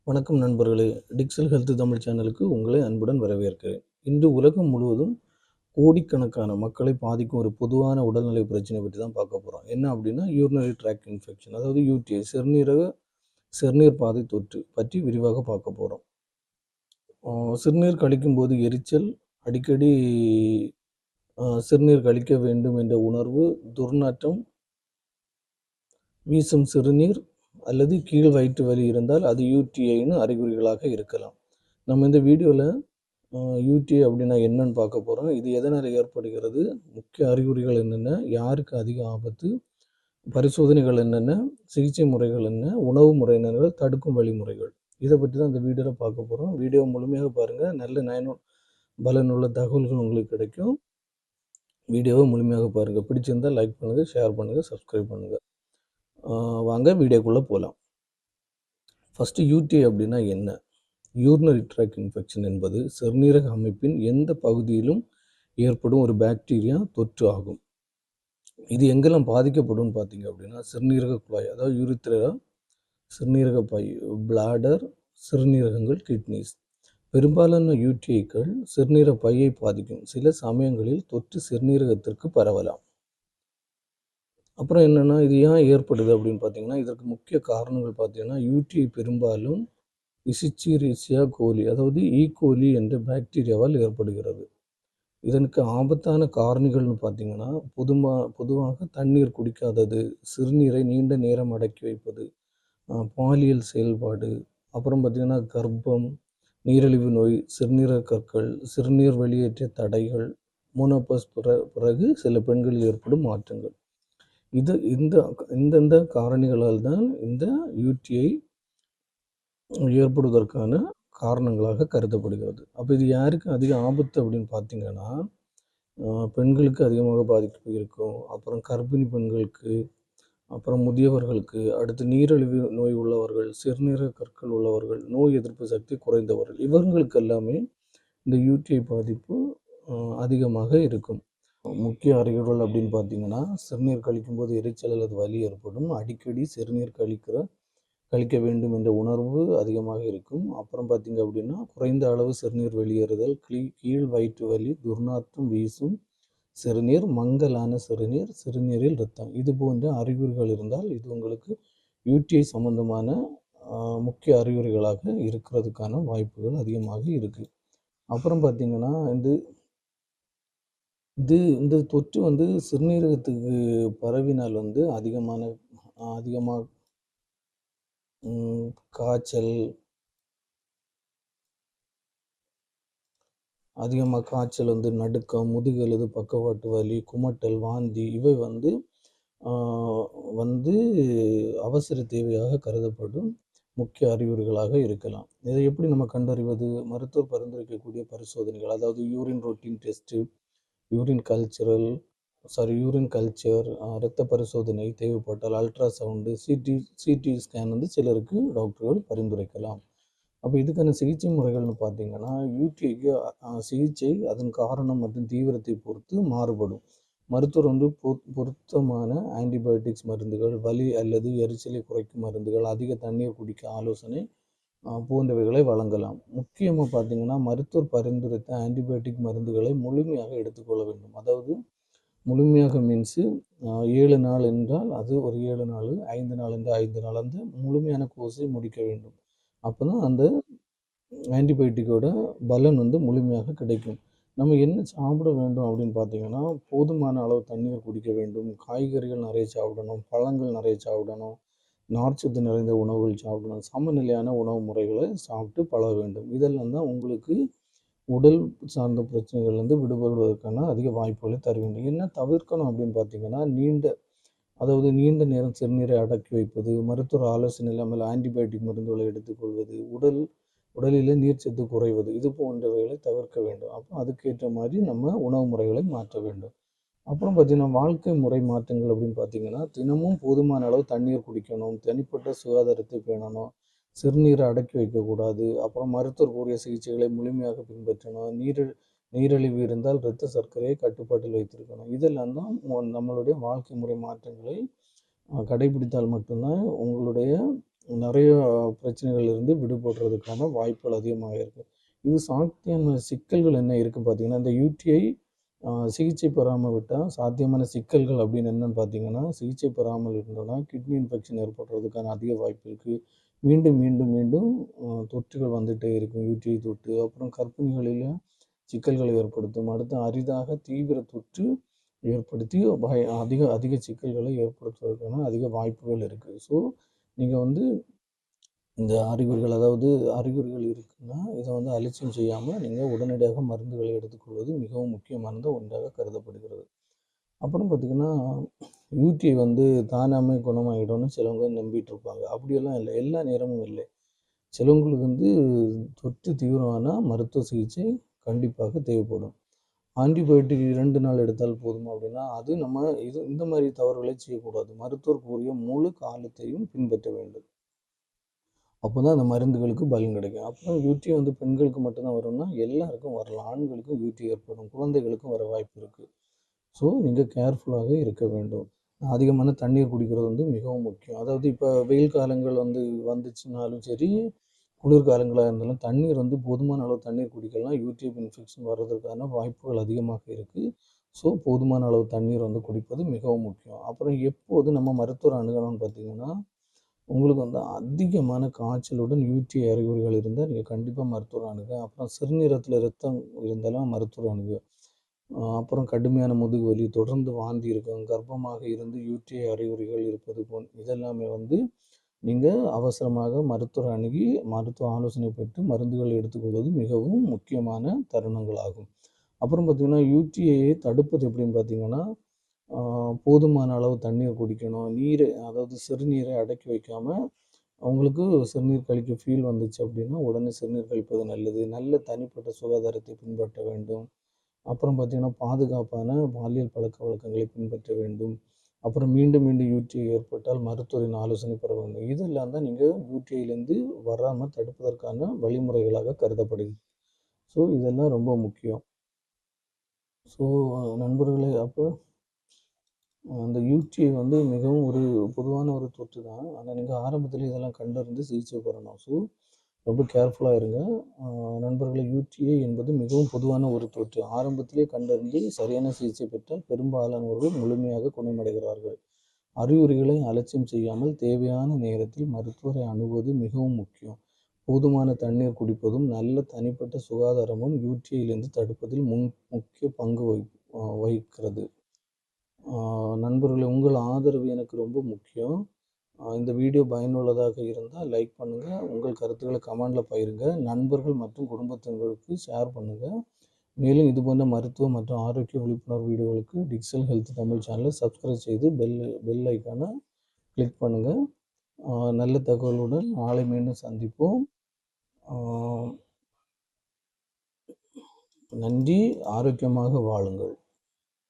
வணக்கம் நண்பர்களே! டிக்சல் ஹெல்த் தமிழ் சேனலுக்கு உங்களை அன்புடன் வரவேற்கிறேன். இன்று உலகம் முழுவதும் கோடிக்கணக்கான மக்களை பாதிக்கும் ஒரு பொதுவான உடல்நிலை பிரச்சனை பற்றி தான் பார்க்க போகிறோம். என்ன அப்படின்னா யூரினரி ட்ராக்ட் இன்ஃபெக்ஷன், அதாவது யூடிஐ, சிறுநீர் பாதை தொற்று பற்றி விரிவாக பார்க்க போகிறோம். சிறுநீர் கழிக்கும்போது எரிச்சல், அடிக்கடி சிறுநீர் கழிக்க வேண்டும் என்ற உணர்வு, துர்நாற்றம், வீசும் சிறுநீர் அல்லது கீழ் வயிற்று வலி இருந்தால் அது யூடிஐன்னு அறிகுறிகளாக இருக்கலாம். நம்ம இந்த வீடியோவில் யூடிஐ அப்படின்னா என்னன்னு பார்க்க போகிறோம். இது எதனால் ஏற்படுகிறது, முக்கிய அறிகுறிகள் என்னென்ன, யாருக்கு அதிக ஆபத்து, பரிசோதனைகள் என்னென்ன, சிகிச்சை முறைகள் என்ன, உணவு முறையினர்கள், தடுக்கும் வழிமுறைகள், இதை பற்றி தான் இந்த வீடியோவில் பார்க்க போகிறோம். வீடியோ முழுமையாக பாருங்கள். நல்ல பலனுள்ள தகவல்கள் உங்களுக்கு கிடைக்கும். வீடியோவை முழுமையாக பாருங்கள். பிடிச்சிருந்தால் லைக் பண்ணுங்கள், ஷேர் பண்ணுங்கள், சப்ஸ்கிரைப் பண்ணுங்கள். வாங்க வீடியோக்குள்ளே போகலாம். ஃபஸ்ட்டு யூடிஐ அப்படின்னா என்ன? யூரினரி ட்ராக்ட் இன்ஃபெக்ஷன் என்பது சிறுநீரக அமைப்பின் எந்த பகுதியிலும் ஏற்படும் ஒரு பாக்டீரியா தொற்று ஆகும். இது எங்கெல்லாம் பாதிக்கப்படும் பார்த்தீங்க அப்படின்னா சிறுநீரக குழாய், அதாவது யூரித்ரா, சிறுநீரக பை, பிளாடர், சிறுநீரகங்கள், கிட்னிஸ். பெரும்பாலான யூடிஐக்கள் சிறுநீரக பையை பாதிக்கும். சில சமயங்களில் தொற்று சிறுநீரகத்திற்கு பரவலாம். அப்புறம் என்னென்னா இது ஏன் ஏற்படுது அப்படின்னு பார்த்தீங்கன்னா இதற்கு முக்கிய காரணங்கள் பார்த்தீங்கன்னா யூடிஐ பெரும்பாலும் இசிச்சீரிசியா கோலி, அதாவது ஈகோலி என்ற பாக்டீரியாவால் ஏற்படுகிறது. இதற்கு ஆபத்தான காரணிகள்னு பார்த்தீங்கன்னா பொதுவாக தண்ணீர் குடிக்காதது, சிறுநீரை நீண்ட நேரம் அடக்கி வைப்பது, பாலியல் செயல்பாடு, அப்புறம் பார்த்திங்கன்னா கர்ப்பம், நீரிழிவு நோய், சிறுநீரக கற்கள், சிறுநீர் வெளியேற்ற தடைகள், மோனோபாஸ் பிறகு சில பெண்களில் ஏற்படும் மாற்றங்கள். இந்தந்த காரணிகளால் தான் இந்த யூடிஐ ஏற்படுவதற்கான காரணங்களாக கருதப்படுகிறது. அப்போ இது யாருக்கு அதிக ஆபத்து அப்படின்னு பார்த்தீங்கன்னா பெண்களுக்கு அதிகமாக பாதிப்பு இருக்கும். அப்புறம் கர்ப்பிணி பெண்களுக்கு, அப்புறம் முதியவர்களுக்கு, அடுத்து நீரிழிவு நோய் உள்ளவர்கள், சிறுநீரக கற்கள் உள்ளவர்கள், நோய் எதிர்ப்பு சக்தி குறைந்தவர்கள், இவர்களுக்கு எல்லாமே இந்த யூடிஐ பாதிப்பு அதிகமாக இருக்கும். முக்கிய அறிகுறிகள் அப்படின்னு பார்த்தீங்கன்னா சிறுநீர் கழிக்கும்போது எரிச்சல் அல்லது வலி ஏற்படும். அடிக்கடி சிறுநீர் கழிக்க வேண்டும் என்ற உணர்வு அதிகமாக இருக்கும். அப்புறம் பார்த்திங்க அப்படின்னா குறைந்த அளவு சிறுநீர் வெளியேறுதல், கீழ் வயிற்று வலி, துர்நாற்றம் வீசும் சிறுநீர், மங்கலான சிறுநீர், சிறுநீரில் இரத்தம், இது போன்ற அறிகுறிகள் இருந்தால் இது உங்களுக்கு யூடிஐ சம்பந்தமான முக்கிய அறிகுறிகளாக இருக்கிறதுக்கான வாய்ப்புகள் அதிகமாக இருக்குது. அப்புறம் பார்த்திங்கன்னா இந்த தொற்று சிறுநீரகத்துக்கு பரவினால் அதிகமாக காய்ச்சல், நடுக்கம், முதுகெலுது, பக்கவாட்டு வலி, குமட்டல், வாந்தி, இவை அவசர தேவையாக கருதப்படும் முக்கிய அறிகுறிகளாக இருக்கலாம். இதை எப்படி நம்ம கண்டறிவது? மருத்துவர் பரிந்துரைக்கக்கூடிய பரிசோதனைகள், அதாவது urine routine test, urine culture, இரத்த பரிசோதனை தேவைப்பட்டால் அல்ட்ராசவுண்டு, சிடி ஸ்கேன் சிலருக்கு டாக்டர்கள் பரிந்துரைக்கலாம். அப்போ இதுக்கான சிகிச்சை முறைகள்னு பார்த்தீங்கன்னா யூடிஐக்கு சிகிச்சை அதன் காரணம் மற்றும் தீவிரத்தை பொறுத்து மாறுபடும். மருத்துவர் பொருத்தமான ஆன்டிபயோட்டிக்ஸ் மருந்துகள், வலி அல்லது எரிச்சலை குறைக்கும் மருந்துகள், அதிக தண்ணீர் குடிக்க ஆலோசனை போன்றவைகளை வழங்கலாம். முக்கியமாக பார்த்தீங்கன்னா மருத்துவர் பரிந்துரைத்த ஆன்டிபயோட்டிக் மருந்துகளை முழுமையாக எடுத்துக்கொள்ள வேண்டும். அதாவது முழுமையாக மீன்ஸு 7 நாள் என்றால் அது ஒரு 7 நாள், 5 நாள் என்றால் 5 நாள், அந்த முழுமையான கோர்ஸை முடிக்க வேண்டும். அப்போ தான் அந்த ஆன்டிபயோட்டிக்கோட பலன் முழுமையாக கிடைக்கும். நம்ம என்ன சாப்பிட வேண்டும் அப்படின்னு பார்த்தீங்கன்னா போதுமான அளவு தண்ணீர் குடிக்க வேண்டும், காய்கறிகள் நிறைய சாப்பிடணும், பழங்கள் நிறைய சாப்பிடணும், நார்ச்சத்து நிறைந்த உணவுகள் சாப்பிடணும், சமநிலையான உணவு முறைகளை சாப்பிட்டு பழக வேண்டும். இதெல்லாம் தான் உங்களுக்கு உடல் சார்ந்த பிரச்சனைகள்லேருந்து விடுபடுவதற்கான அதிக வாய்ப்புகளை தர வேண்டும். என்ன தவிர்க்கணும் அப்படின்னு பார்த்தீங்கன்னா நீண்ட நேரம் சிறுநீரை அடக்கி வைப்பது, மருத்துவர் ஆலோசனை இல்லாமல் ஆன்டிபயோட்டிக் மருந்துகளை எடுத்துக்கொள்வது, உடலில் நீர்ச்சத்து குறைவது, இது போன்றவைகளை தவிர்க்க வேண்டும். அப்போ அதுக்கேற்ற மாதிரி நம்ம உணவு முறைகளை மாற்ற வேண்டும். அப்புறம் பார்த்திங்கன்னா வாழ்க்கை முறை மாற்றங்கள் அப்படின்னு பார்த்தீங்கன்னா தினமும் போதுமான அளவு தண்ணீர் குடிக்கணும், தனிப்பட்ட சுகாதாரத்தை பேணணும், சிறுநீரை அடக்கி வைக்கக்கூடாது, அப்புறம் மருத்துவர் கூறிய சிகிச்சைகளை முழுமையாக பின்பற்றணும், நீரிழிவு இருந்தால் இரத்த சர்க்கரையை கட்டுப்பாட்டில் வைத்திருக்கணும். இதெல்லாம் தான் நம்மளுடைய வாழ்க்கை முறை மாற்றங்களை கடைபிடித்தால் மட்டும்தான் உங்களுடைய நிறைய பிரச்சனைகள்லேருந்து விடுபடுறதுக்கான வாய்ப்புகள் அதிகமாக இருக்குது. இது சாத்தியமான சிக்கல்கள் என்ன இருக்குது பார்த்தீங்கன்னா, இந்த யூடிஐ சிகிச்சை பெறாமல் விட்டால் சாத்தியமான சிக்கல்கள் அப்படின்னு என்னென்னு பார்த்தீங்கன்னா, சிகிச்சை பெறாமல் இருந்தோன்னா கிட்னி இன்ஃபெக்ஷன் ஏற்படுறதுக்கான அதிக வாய்ப்பு இருக்குது. மீண்டும் மீண்டும் மீண்டும் தொற்றுகள் வந்துகிட்டே இருக்கும், யூடிஐ தொற்று. அப்புறம் கர்ப்பிணிகளில் சிக்கல்களை ஏற்படுத்தும். அடுத்து அரிதாக தீவிர தொற்று ஏற்படுத்தி அதிக அதிக சிக்கல்களை ஏற்படுத்துவதற்கான அதிக வாய்ப்புகள் இருக்குது. ஸோ நீங்கள் வந்து இந்த அறிகுறிகள், அதாவது அறிகுறிகள் இருக்குன்னா இதை வந்து அலட்சியம் செய்யாமல் நீங்கள் உடனடியாக மருந்துகளை எடுத்துக்கொள்வது மிகவும் முக்கியமானது ஒன்றாக கருதப்படுகிறது. அப்புறம் பார்த்திங்கன்னா, யூடிஐ வந்து தானாமே குணமாகிடும்னு சிலவங்க நம்பிட்டு இருப்பாங்க. அப்படியெல்லாம் இல்லை, எல்லா நேரமும் இல்லை. சிலவங்களுக்கு வந்து தொற்று தீவிரமான மருத்துவ சிகிச்சை கண்டிப்பாக தேவைப்படும். ஆன்டிபயோட்டிக் 2 நாள் எடுத்தால் போதுமா அப்படின்னா, அது நம்ம இந்த மாதிரி தவறுகளை செய்யக்கூடாது. மருத்துவர் கூறிய முழு காலத்தையும் பின்பற்ற வேண்டும். அப்போ தான் அந்த மருந்துகளுக்கு பலன் கிடைக்கும். அப்புறம் யூடிஐ வந்து பெண்களுக்கு மட்டும்தான் வரும்னா, எல்லாருக்கும் வரலாம். ஆண்களுக்கும் யூடிஐ ஏற்படும், குழந்தைகளுக்கும் வர வாய்ப்பு இருக்குது. ஸோ நீங்கள் கேர்ஃபுல்லாக இருக்க வேண்டும். அதிகமான தண்ணீர் குடிக்கிறது வந்து மிகவும் முக்கியம். அதாவது இப்போ வெயில் காலங்கள் வந்து வந்துச்சுனாலும் சரி, குளிர்காலங்களாக இருந்தாலும் தண்ணீர் வந்து போதுமான அளவு தண்ணீர் குடிக்கலாம். யூடிஐ இன்ஃபெக்ஷன் வர்றதுக்கான வாய்ப்புகள் அதிகமாக இருக்குது. ஸோ போதுமான அளவு தண்ணீர் வந்து குடிப்பது மிகவும் முக்கியம். அப்புறம் எப்போது நம்ம மருத்துவர் அணுகணும்னு பார்த்தீங்கன்னா, உங்களுக்கு வந்து அதிகமான காய்ச்சலுடன் யூடிஐ அறிகுறிகள் இருந்தால் நீங்கள் கண்டிப்பாக மருத்துவர் அணுக. அப்புறம் சிறுநீரகத்தில் ரத்தம் இருந்தாலும் மருத்துவர் அணுக. அப்புறம் கடுமையான முதுகு வலி, தொடர்ந்து வாந்தி இருக்கும், கர்ப்பமாக இருந்து யூடிஐ அறிகுறிகள் இருப்பது இதெல்லாமே வந்து நீங்கள் அவசரமாக மருத்துவர் அணுகி மருத்துவ ஆலோசனை பெற்று மருந்துகள் எடுத்துக்கொள்வது மிகவும் முக்கியமான தருணங்கள் ஆகும். அப்புறம் பார்த்திங்கன்னா, யூடிஐயை தடுப்பது எப்படின்னு பார்த்தீங்கன்னா, போதுமான அளவு தண்ணீர் குடிக்கணும். அதாவது சிறுநீரை அடக்கி வைக்காமல், அவங்களுக்கு சிறுநீர் கழிக்க ஃபீல் வந்துச்சு அப்படின்னா உடனே சிறுநீர் கழிப்பது நல்லது. நல்ல தனிப்பட்ட சுகாதாரத்தை பின்பற்ற வேண்டும். அப்புறம் பார்த்திங்கன்னா, பாதுகாப்பான பாலியல் பழக்க வழக்கங்களை பின்பற்ற வேண்டும். அப்புறம் மீண்டும் மீண்டும் யூடிஐ ஏற்பட்டால் மருத்துவரின் ஆலோசனை பெற வேண்டும். இதெல்லாம் தான் நீங்கள் யூடிஐலேருந்து வராமல் தடுப்பதற்கான வழிமுறைகளாக கருதப்படுகிறது. ஸோ இதெல்லாம் ரொம்ப முக்கியம். ஸோ நண்பர்களே, அப்போ அந்த யூடிஐ வந்து மிகவும் ஒரு பொதுவான ஒரு தொற்று தான். ஆனால் நீங்கள் ஆரம்பத்தில் இதெல்லாம் கண்டறிந்து சிகிச்சை பெறணும். ஸோ ரொம்ப கேர்ஃபுல்லாக இருங்க நண்பர்களே. யூடிஐ என்பது மிகவும் பொதுவான ஒரு தொற்று. ஆரம்பத்திலே கண்டறிந்து சரியான சிகிச்சை பெற்றால் பெரும்பாலானவர்கள் முழுமையாக குணமடைகிறார்கள். அறிகுறிகளை அலட்சியம் செய்யாமல் தேவையான நேரத்தில் மருத்துவரை அணுகுவது மிகவும் முக்கியம். போதுமான தண்ணீர் குடிப்பதும் நல்ல தனிப்பட்ட சுகாதாரமும் யூடிஐயிலிருந்து தடுப்பதில் முக்கிய பங்கு வகிக்கிறது. நண்பர்களே, உங்கள் ஆதரவு எனக்கு ரொம்ப முக்கியம். இந்த வீடியோ பயனுள்ளதாக இருந்தால் லைக் பண்ணுங்கள். உங்கள் கருத்துக்களை கமெண்டில் பகிருங்க. நண்பர்கள் மற்றும் குடும்பத்தினர்களுக்கு ஷேர் பண்ணுங்கள். மேலும் இதுபோன்ற மருத்துவ மற்றும் ஆரோக்கிய விழிப்புணர்வு வீடியோகளுக்கு டிக்சல் ஹெல்த் தமிழ் சேனலை சப்ஸ்கிரைப் செய்து பெல் ஐக்கானை கிளிக் பண்ணுங்கள். நல்ல தகவலுடன் நாளை மீண்டும் சந்திப்போம். நன்றி. ஆரோக்கியமாக வாழுங்கள்.